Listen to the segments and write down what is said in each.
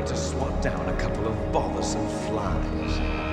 trying to swat down a couple of bothersome flies.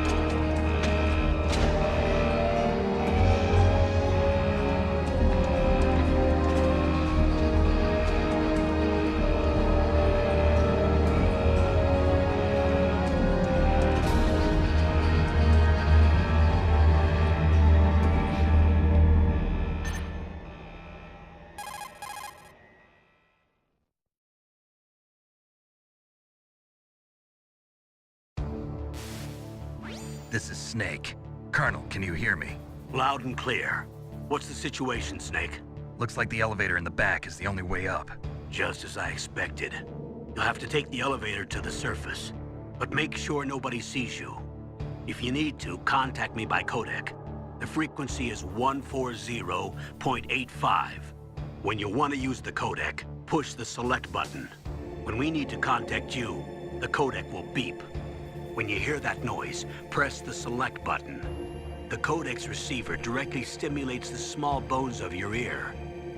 This is Snake. Colonel, can you hear me? Loud and clear. What's the situation, Snake? Looks like the elevator in the back is the only way up. Just as I expected. You'll have to take the elevator to the surface, but make sure nobody sees you. If you need to, contact me by codec. The frequency is 140.85. When you want to use the codec, push the select button. When we need to contact you, the codec will beep. When you hear that noise, press the select button. The codec's receiver directly stimulates the small bones of your ear.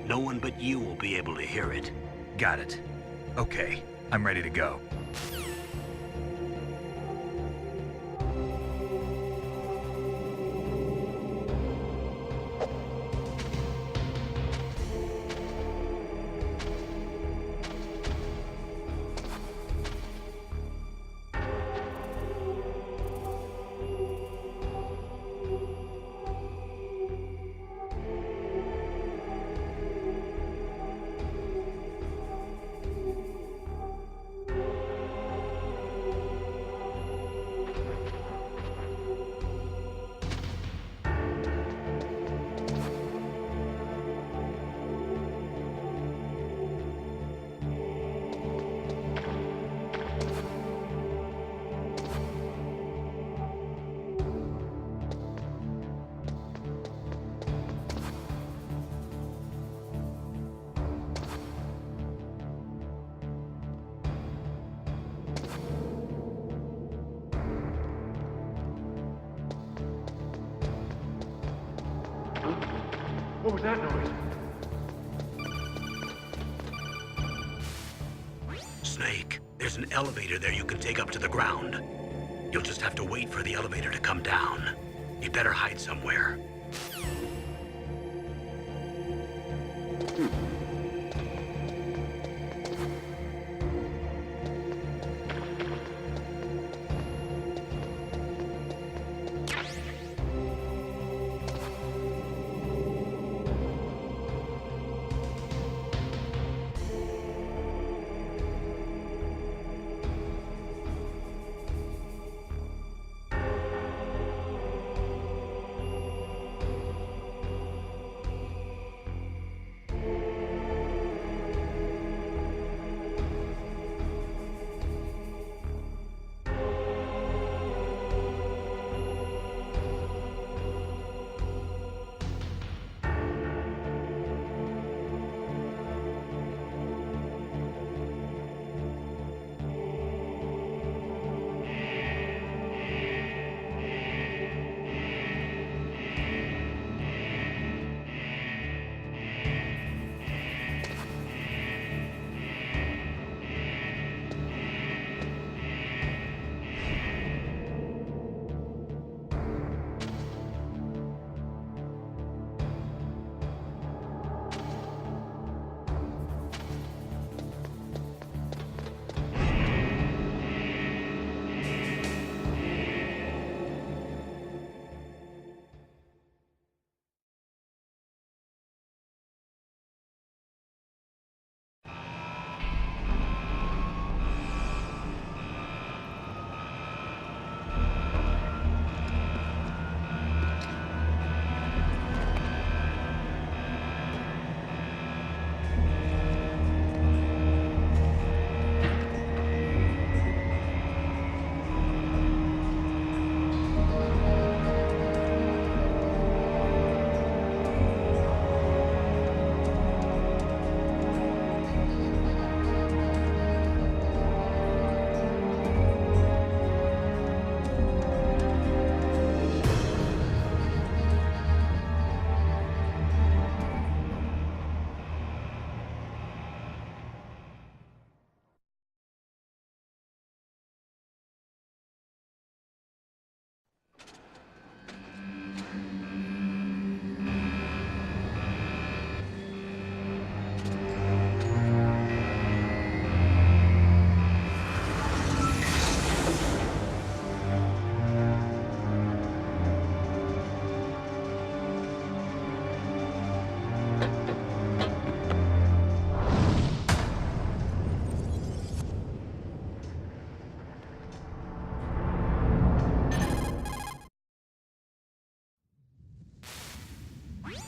No one but you will be able to hear it. Got it. Okay, I'm ready to go. What was that noise? Snake, there's an elevator there you can take up to the ground. You'll just have to wait for the elevator to come down. You'd better hide somewhere.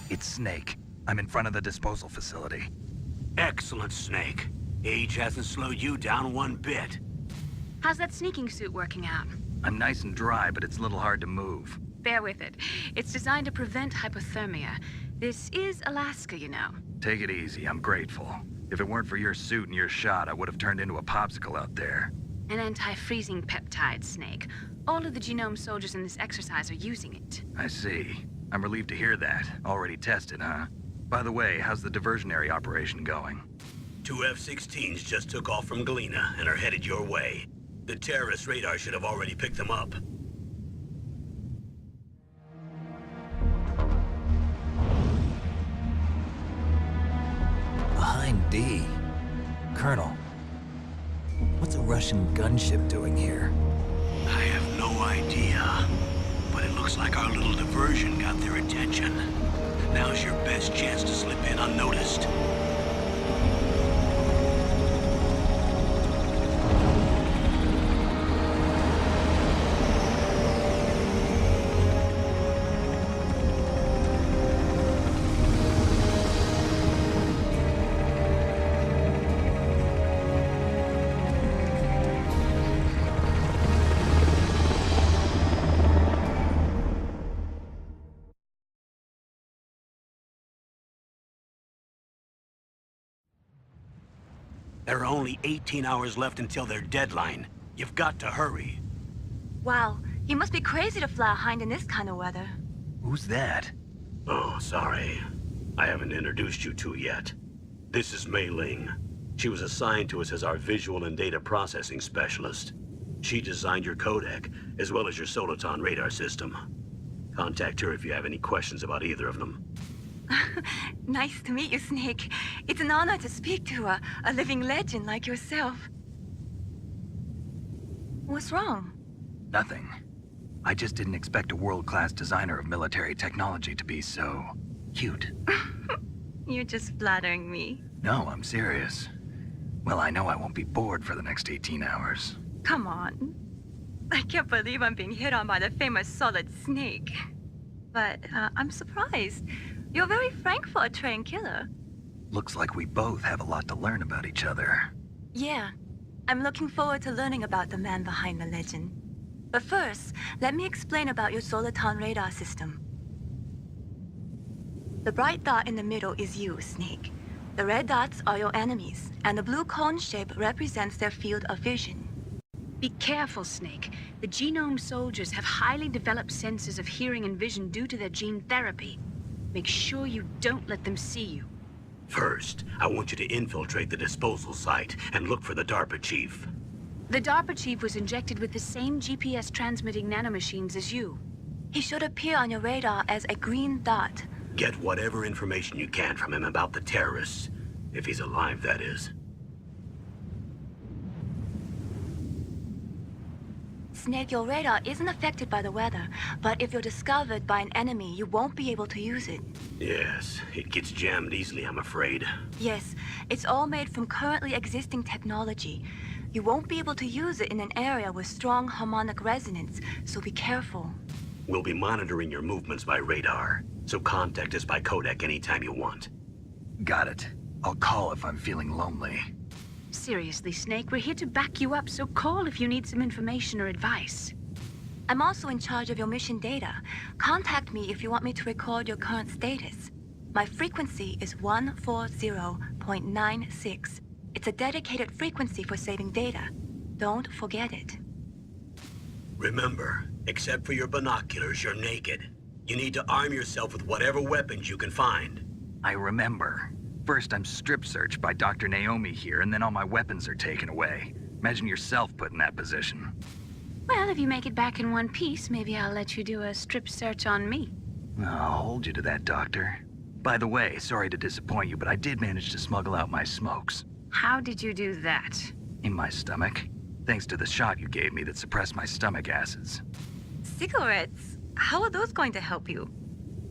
It's Snake. I'm in front of the disposal facility. Excellent, Snake. Age hasn't slowed you down one bit. How's that sneaking suit working out? I'm nice and dry, but it's a little hard to move. Bear with it. It's designed to prevent hypothermia. This is Alaska, you know. Take it easy, I'm grateful. If it weren't for your suit and your shot, I would have turned into a popsicle out there. An anti-freezing peptide, Snake. All of the genome soldiers in this exercise are using it. I see. I'm relieved to hear that. Already tested, huh? By the way, how's the diversionary operation going? 2 F-16s just took off from Galena and are headed your way. The terrorist radar should have already picked them up. Behind D. Colonel, what's a Russian gunship doing here? I have no idea, but it looks like our little diversion got their attention. Now's your best chance to slip in unnoticed. There are only 18 hours left until their deadline. You've got to hurry. Wow, you must be crazy to fly hind in this kind of weather. Who's that? Oh, sorry. I haven't introduced you to yet. This is Mei Ling. She was assigned to us as our visual and data processing specialist. She designed your codec, as well as your Soliton radar system. Contact her if you have any questions about either of them. Nice to meet you, Snake. It's an honor to speak to a living legend like yourself. What's wrong? Nothing. I just didn't expect a world-class designer of military technology to be so cute. You're just flattering me. No, I'm serious. Well, I know I won't be bored for the next 18 hours. Come on. I can't believe I'm being hit on by the famous Solid Snake. But I'm surprised. You're very frank for a trained killer. Looks like we both have a lot to learn about each other. Yeah. I'm looking forward to learning about the man behind the legend. But first, let me explain about your Soliton radar system. The bright dot in the middle is you, Snake. The red dots are your enemies, and the blue cone shape represents their field of vision. Be careful, Snake. The genome soldiers have highly developed senses of hearing and vision due to their gene therapy. Make sure you don't let them see you. First, I want you to infiltrate the disposal site and look for the DARPA chief. The DARPA chief was injected with the same GPS transmitting nanomachines as you. He should appear on your radar as a green dot. Get whatever information you can from him about the terrorists. If he's alive, that is. Snake, your radar isn't affected by the weather, but if you're discovered by an enemy, you won't be able to use it. Yes, it gets jammed easily, I'm afraid. Yes, it's all made from currently existing technology. You won't be able to use it in an area with strong harmonic resonance, so be careful. We'll be monitoring your movements by radar, so contact us by codec anytime you want. Got it. I'll call if I'm feeling lonely. Seriously, Snake, we're here to back you up, so call if you need some information or advice. I'm also in charge of your mission data. Contact me if you want me to record your current status. My frequency is 140.96. It's a dedicated frequency for saving data. Don't forget it. Remember, except for your binoculars, you're naked. You need to arm yourself with whatever weapons you can find. I remember. First, I'm strip-searched by Dr. Naomi here, and then all my weapons are taken away. Imagine yourself put in that position. Well, if you make it back in one piece, maybe I'll let you do a strip search on me. I'll hold you to that, Doctor. By the way, sorry to disappoint you, but I did manage to smuggle out my smokes. How did you do that? In my stomach. Thanks to the shot you gave me that suppressed my stomach acids. Cigarettes? How are those going to help you?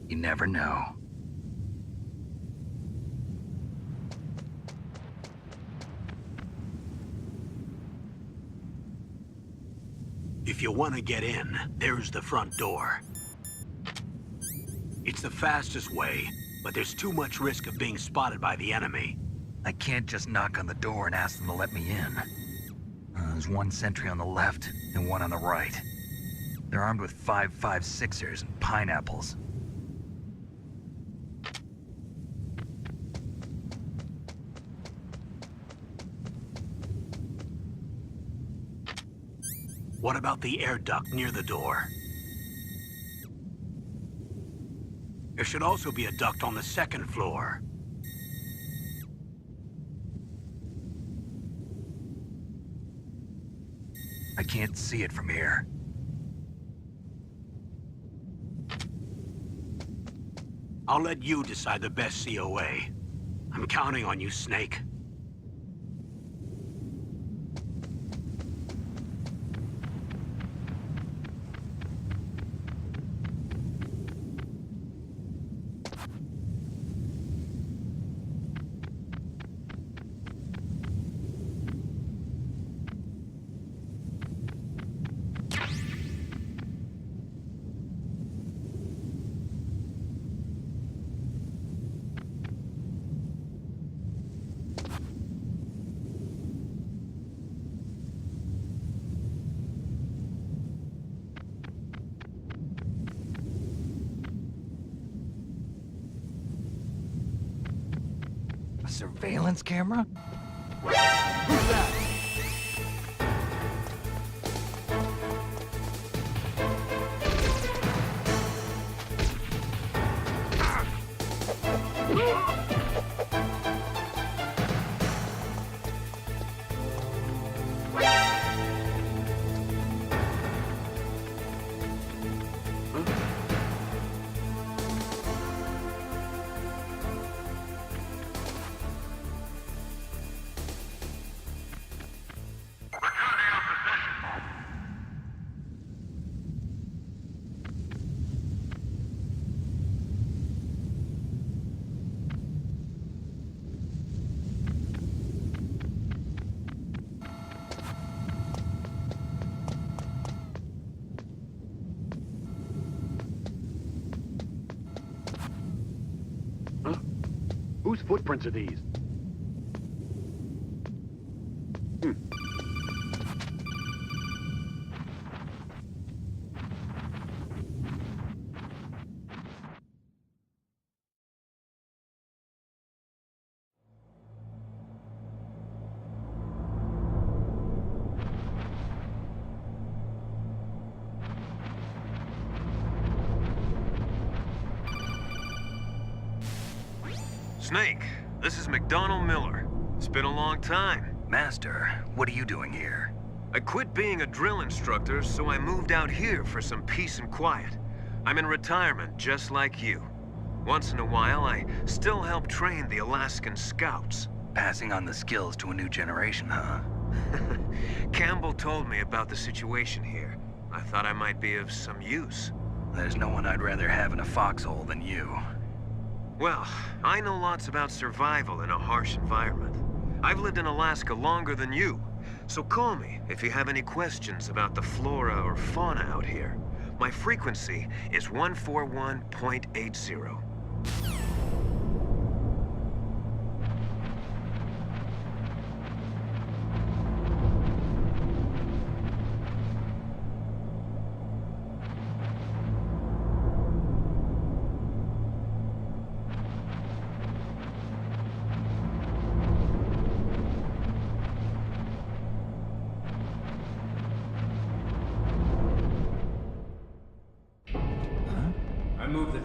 You never know. If you want to get in, there's the front door. It's the fastest way, but there's too much risk of being spotted by the enemy. I can't just knock on the door and ask them to let me in. There's one sentry on the left and one on the right. They're armed with 5.56ers and pineapples. What about the air duct near the door? There should also be a duct on the second floor. I can't see it from here. I'll let you decide the best COA. I'm counting on you, Snake. A surveillance camera? Whose footprints are these? Snake, this is McDonald Miller. It's been a long time. Master, what are you doing here? I quit being a drill instructor, so I moved out here for some peace and quiet. I'm in retirement, just like you. Once in a while, I still help train the Alaskan Scouts. Passing on the skills to a new generation, huh? Campbell told me about the situation here. I thought I might be of some use. There's no one I'd rather have in a foxhole than you. Well, I know lots about survival in a harsh environment. I've lived in Alaska longer than you, so call me if you have any questions about the flora or fauna out here. My frequency is 141.80.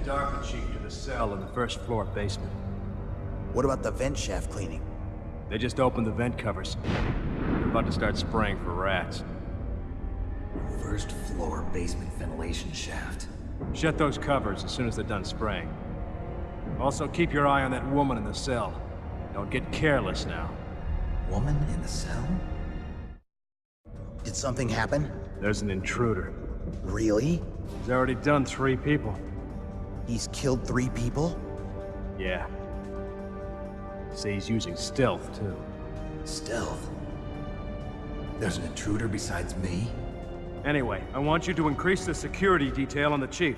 Darker chief to the cell in the first floor basement. What about the vent shaft cleaning? They just opened the vent covers. They're about to start spraying for rats. First floor basement ventilation shaft. Shut those covers as soon as they're done spraying. Also, keep your eye on that woman in the cell. Don't get careless now. Woman in the cell? Did something happen? There's an intruder. Really? He's already done 3 people. He's killed 3 people? Yeah. Say he's using stealth, too. Stealth? There's an intruder besides me? Anyway, I want you to increase the security detail on the chief.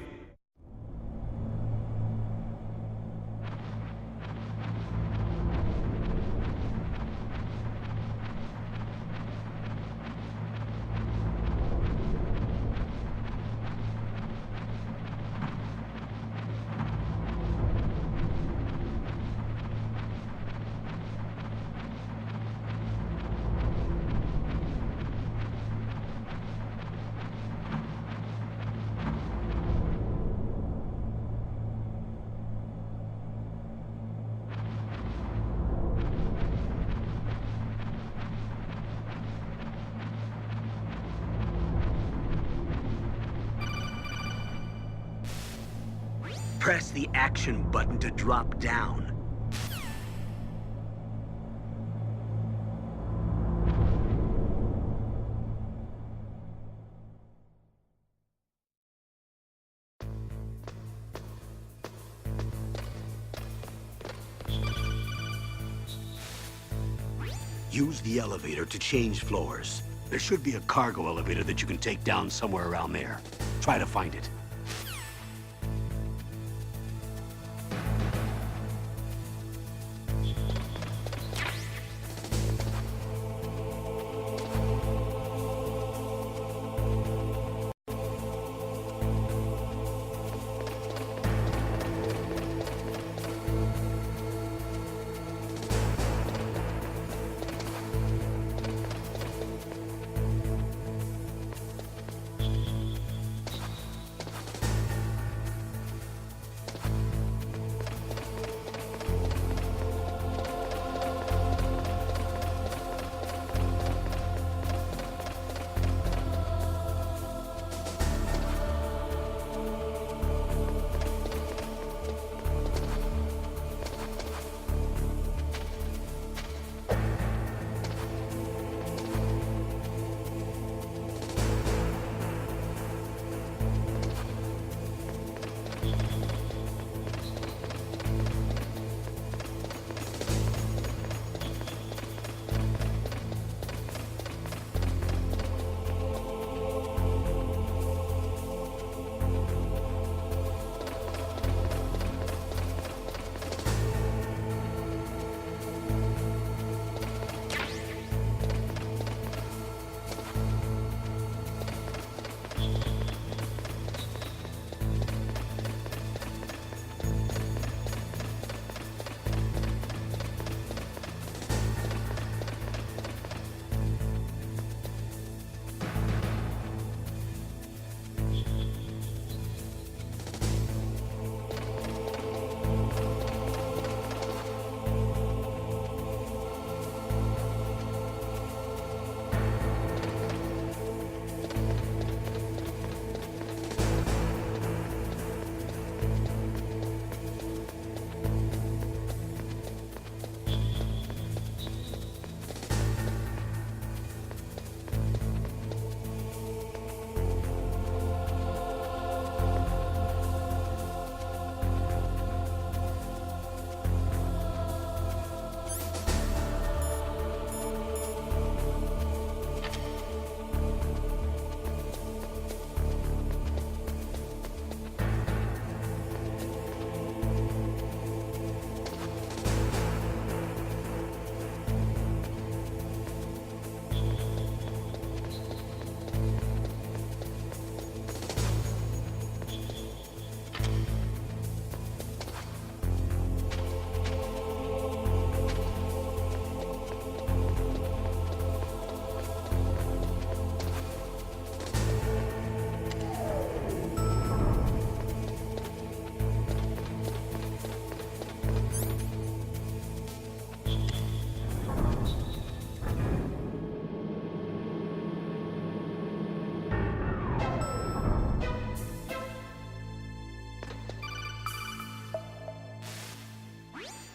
Press the action button to drop down. Use the elevator to change floors. There should be a cargo elevator that you can take down somewhere around there. Try to find it.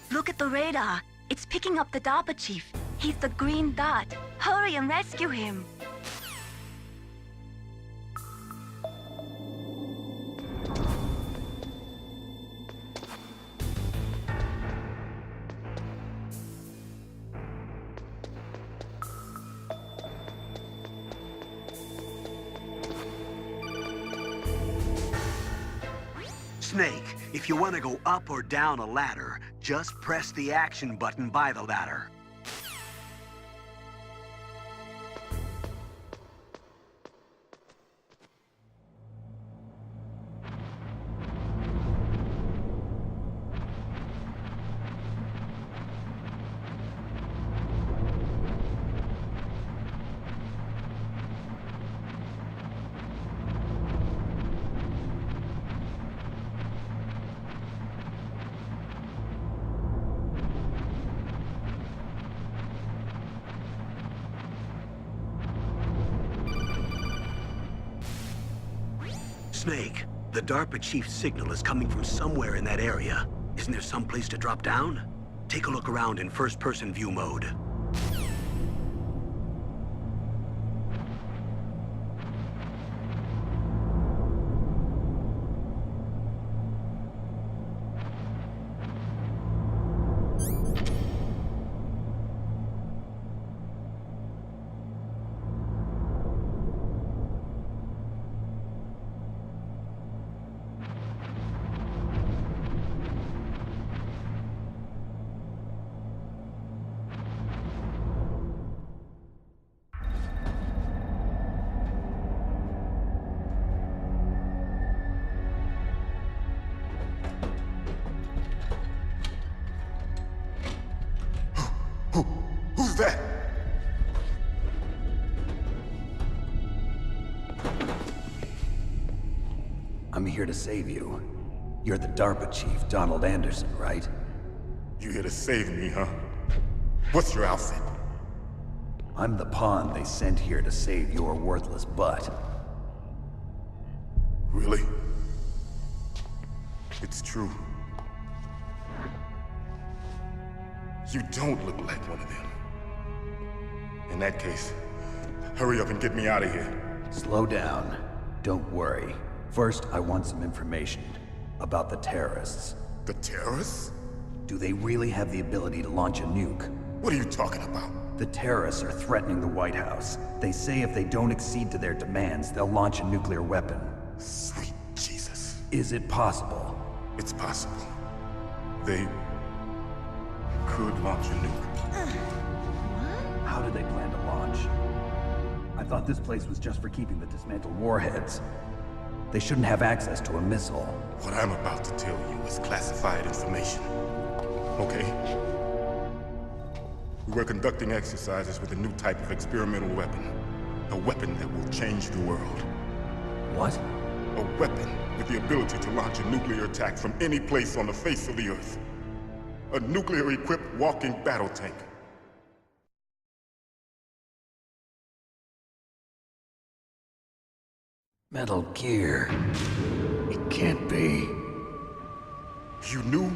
Look at the radar. It's picking up the DARPA chief. He's the green dot. Hurry and rescue him. Snake, if you want to go up or down a ladder, just press the action button by the ladder. Snake, The DARPA chief's signal is coming from somewhere in that area. Isn't there some place to drop down? Take a look around in first-person view mode. Who's that? I'm here to save you. You're the DARPA chief, Donald Anderson, right? You here to save me, huh? What's your outfit? I'm the pawn they sent here to save your worthless butt. Really? It's true. You don't look like one of them. In that case, hurry up and get me out of here. Slow down. Don't worry. First, I want some information about the terrorists. The terrorists? Do they really have the ability to launch a nuke? What are you talking about? The terrorists are threatening the White House. They say if they don't accede to their demands, they'll launch a nuclear weapon. Sweet Jesus. Is it possible? It's possible. They could launch a nuke. How do they plan to launch? I thought this place was just for keeping the dismantled warheads. They shouldn't have access to a missile. What I'm about to tell you is classified information. Okay? We were conducting exercises with a new type of experimental weapon. A weapon that will change the world. What? A weapon with the ability to launch a nuclear attack from any place on the face of the Earth. A nuclear-equipped walking battle tank. Metal Gear. It can't be. You knew?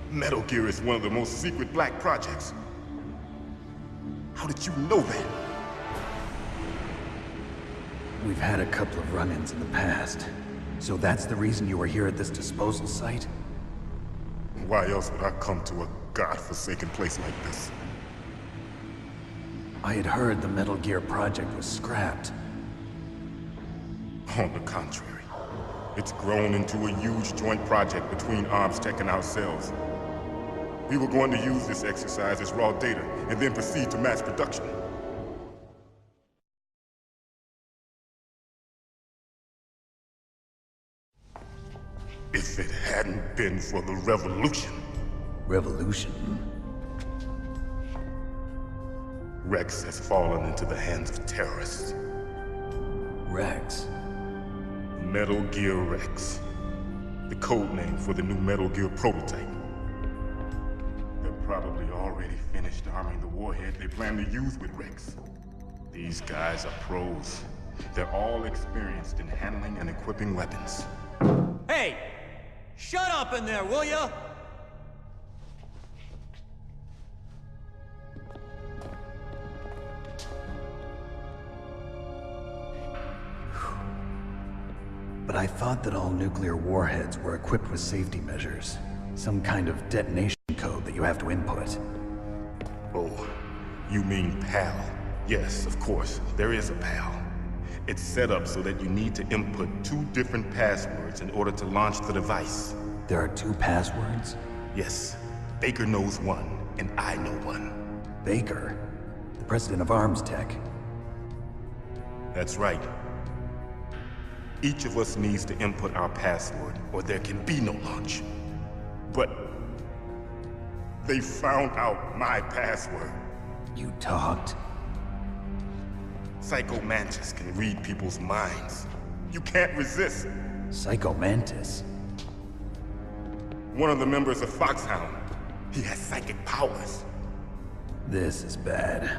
Metal Gear is one of the most secret black projects. How did you know that? We've had a couple of run-ins in the past. So that's the reason you were here at this disposal site? Why else would I come to a godforsaken place like this? I had heard the Metal Gear project was scrapped. On the contrary, it's grown into a huge joint project between Arms Tech and ourselves. We were going to use this exercise as raw data and then proceed to mass production. If it hadn't been for the revolution. Revolution? Rex has fallen into the hands of terrorists. Rex? Metal Gear Rex. The code name for the new Metal Gear prototype. They're probably already finished arming the warhead they plan to use with Rex. These guys are pros. They're all experienced in handling and equipping weapons. Hey! Shut up in there, will ya? But I thought that all nuclear warheads were equipped with safety measures. Some kind of detonation code that you have to input. Oh, you mean PAL? Yes, of course, there is a PAL. It's set up so that you need to input 2 different passwords in order to launch the device. There are 2 passwords? Yes, Baker knows one, and I know one. Baker? The president of Arms Tech? That's right. Each of us needs to input our password, or there can be no launch. But they found out my password. You talked? Psycho Mantis can read people's minds. You can't resist. Psycho Mantis? One of the members of Foxhound. He has psychic powers. This is bad.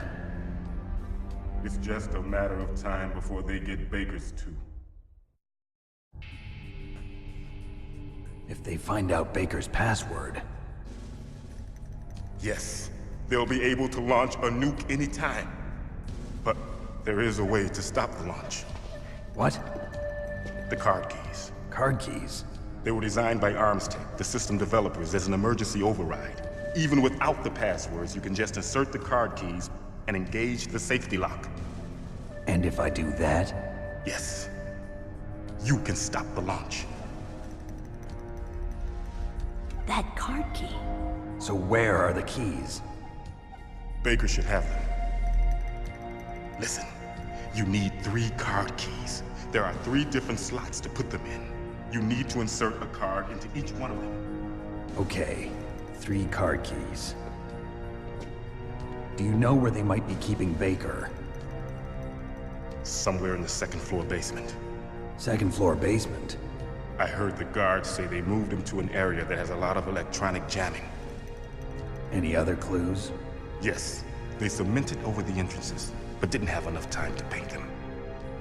It's just a matter of time before they get Baker's too. If they find out Baker's password... Yes, they'll be able to launch a nuke anytime. But there is a way to stop the launch. What? The card keys. Card keys? They were designed by ArmsTech, the system developers, as an emergency override. Even without the passwords, you can just insert the card keys and engage the safety lock. And if I do that? Yes. You can stop the launch. That card key. So where are the keys? Baker should have them. Listen, you need 3 card keys. There are 3 different slots to put them in. You need to insert a card into each one of them. Okay, 3 card keys. Do you know where they might be keeping Baker? Somewhere in the 2nd floor basement. 2nd floor basement? I heard the guards say they moved him to an area that has a lot of electronic jamming. Any other clues? Yes, they cemented over the entrances, but didn't have enough time to paint them.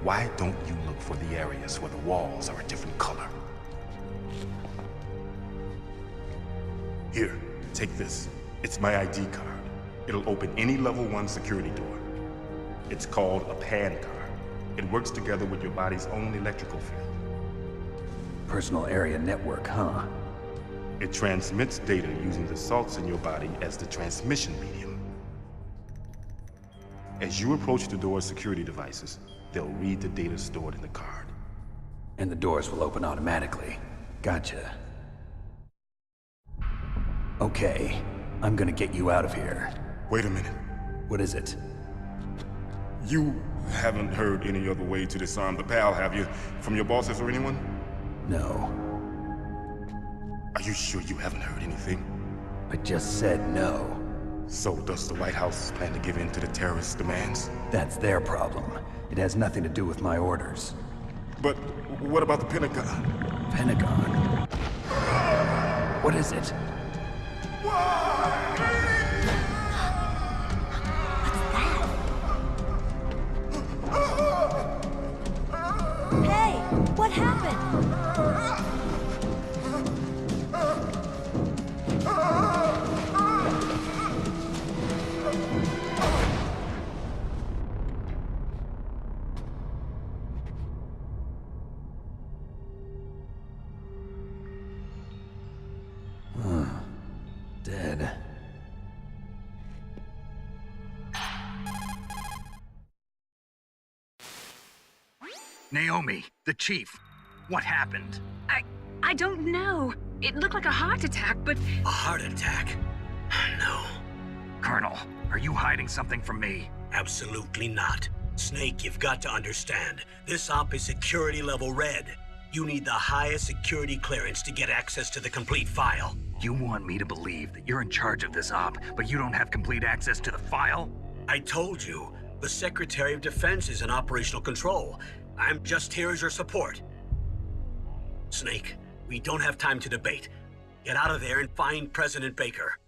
Why don't you look for the areas where the walls are a different color? Here, take this. It's my ID card. It'll open any level 1 security door. It's called a PAN card. It works together with your body's own electrical field. Personal area network, huh? It transmits data using the salts in your body as the transmission medium. As you approach the door's security devices, they'll read the data stored in the card. And the doors will open automatically. Gotcha. Okay, I'm gonna get you out of here. Wait a minute. What is it? You haven't heard any other way to disarm the PAL, have you? From your bosses or anyone? No. Are you sure you haven't heard anything? I just said no. So does the White House plan to give in to the terrorists' demands? That's their problem. It has nothing to do with my orders. But what about the Pentagon? Pentagon? What is it? Hey, what happened? Dead. Naomi, the chief. What happened? I don't know. It looked like a heart attack, but... A heart attack? No. Colonel, are you hiding something from me? Absolutely not. Snake, you've got to understand. This op is security level red. You need the highest security clearance to get access to the complete file. You want me to believe that you're in charge of this op, but you don't have complete access to the file? I told you, the Secretary of Defense is in operational control. I'm just here as your support. Snake, we don't have time to debate. Get out of there and find President Baker.